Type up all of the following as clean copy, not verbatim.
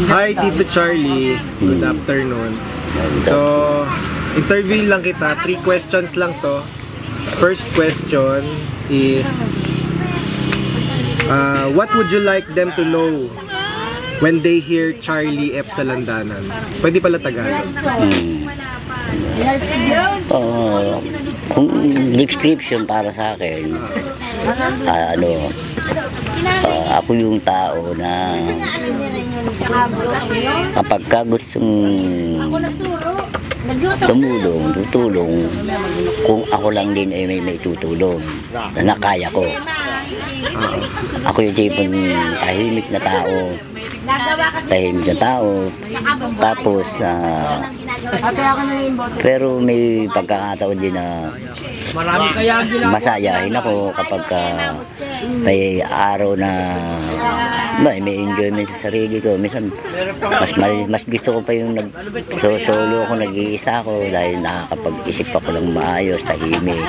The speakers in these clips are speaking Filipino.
Hi, Tito Charlie. Good afternoon. So, interview lang kita. 3 questions lang to. First question is, what would you like them to know when they hear Charlie F. Salandanan? Pwede pala Tagalog. Kung description para sa akin, ako yung tao na kapag ka gustong tutulong, kung ako lang din ay may tutulong na nakaya ko. Ako yung tipong tahimik na tao, tapos pero may pagkakataon din na masayahin ako kapag may araw na may enjoyment sa sarili ko. Minsan mas gusto ko pa yung solo ako, nag-iisa ako dahil nakakapag-isip ako ng maayos, tahimik.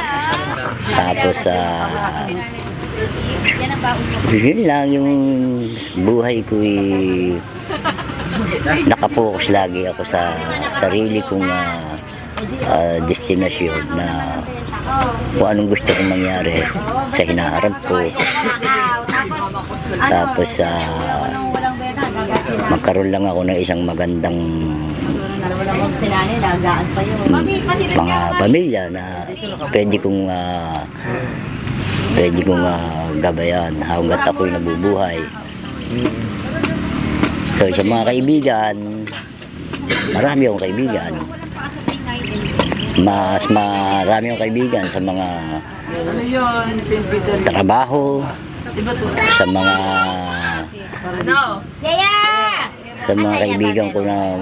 Tapos yun lang yung buhay ko, nakapokus lagi ako sa sarili kong destinasyon na kung anong gusto kong mangyari sa hinaharap ko. Tapos magkaroon lang ako ng isang magandang mga pamilya na pwede kong gabayan hanggat ako'y nabubuhay. So sa mga kaibigan, marami akong kaibigan. Mas marami akong kaibigan sa mga trabaho, sa mga kaibigan ko na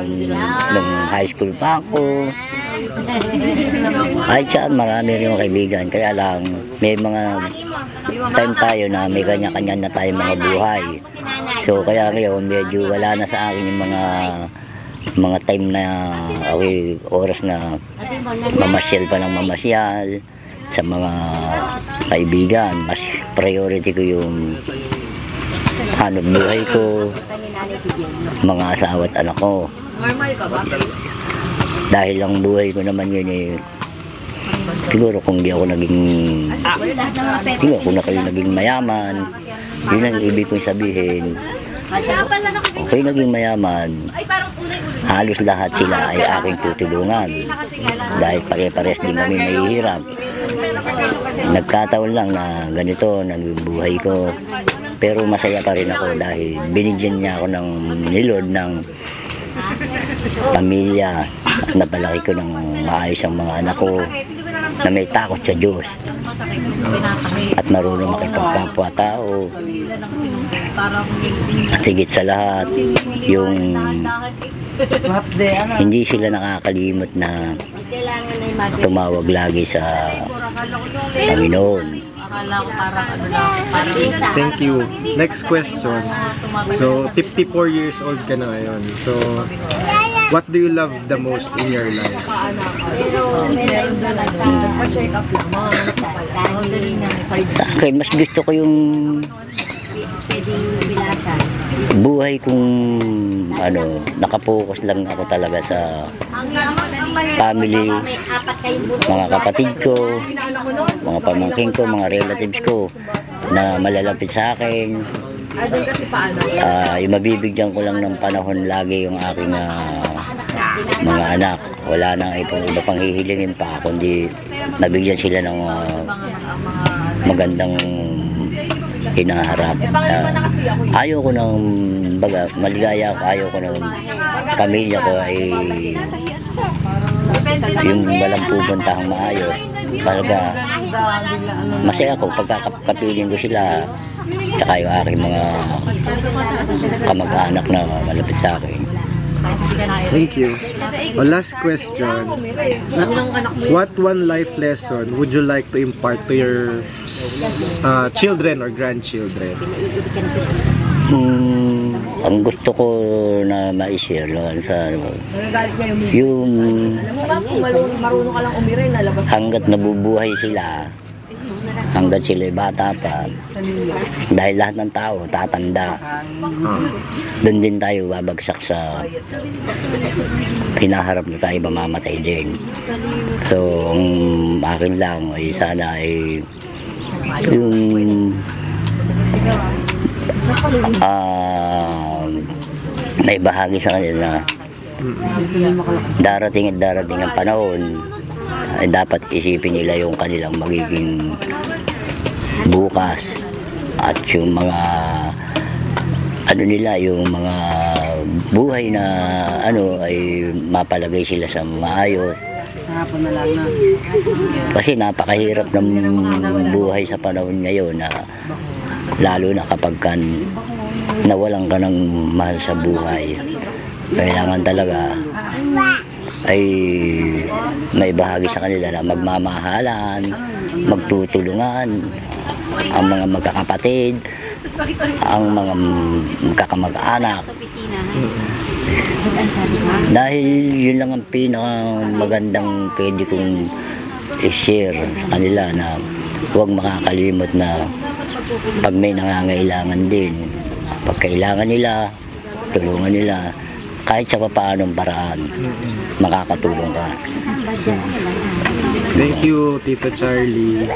nung high school pa ako. Ay siya, marami rin mga kaibigan. Kaya lang, may mga time tayo na may kanya-kanya na tayo mga buhay. So kaya ngayon, medyo wala na sa akin yung mga time na oras na mamasyal pa ng mamasyal sa mga kaibigan. Mas priority ko yung hanap buhay ko, mga asawa at anak ko. Dahil ang buhay ko naman yun siguro kung di ako naging mayaman, yun ang ibig kong sabihin. Okay, naging mayaman, halos lahat sila ay aking tutulungan dahil pare-pares din kami mahihirap. Nagkataon lang na ganito naging buhay ko, pero masaya pa rin ako dahil binigyan niya ako ng nilod ng pamilya at napalaki ko ng maayos ang mga anak ko na may takot sa Diyos at marunong makipagkapwa-tao. At higit sa lahat, yung hindi sila nakakalimot na tumawag lagi sa Panginoon. Thank you. Next question. So, 54 years old ka na ngayon. So, what do you love the most in your life? Sa akin, mas gusto ko yung buhay kong nakapokus lang ako talaga sa family, mga kapatid ko, mga pamangkin ko, mga relatives ko na malalapit sa akin. Yung mabibigyan ko lang ng panahon lagi yung aking mga anak. Wala nang iba pang hihilingin pa, kundi nabigyan sila ng magandang hinaharap. Ayaw ko ng maligaya ako, ayaw ko ng pamilya ko ay yung walang pupuntahang maayos. Talaga masaya ako pagkakapiling ko sila, tsaka yung aking mga kamag-anak na malapit sa akin. Thank you. Last question. What one life lesson would you like to impart to your children or grandchildren? Ang gusto ko na ma-share sa yung hanggat nabubuhay sila, hanggang sila'y bata pa. Dahil lahat ng tao tatanda. Doon din tayo babagsak sa hinaharap na tayo mamamatay din. So, ang akin lang ay sana ay yung may bahagi sa kanila na darating ang panahon ay dapat isipin nila yung kanilang magiging bukas at yung mga ano nila, yung mga buhay na ano ay mapalagay sila sa maayos. Kasi napakahirap ng buhay sa panahon ngayon na lalo na kapag nawalan ka ng mahal sa buhay. Kailangan talaga ay may bahagi sa kanila na magmamahalan, magtutulungan ang mga magkakapatid, ang mga magkakamag-anak. Dahil yun lang ang pinakamagandang pwede kong i-share sa kanila, na huwag makakalimot na pag may nangangailangan din, pag kailangan nila, tulungan nila, kahit sa paanong paraan, makakatulong ka. Thank you, Tito Charlie.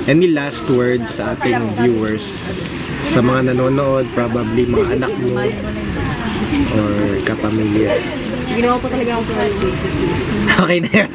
Any last words sa ating viewers? Sa mga nanonood, probably mga anak mo or kapamilya. Ginawa ko talaga ako. Okay na yan.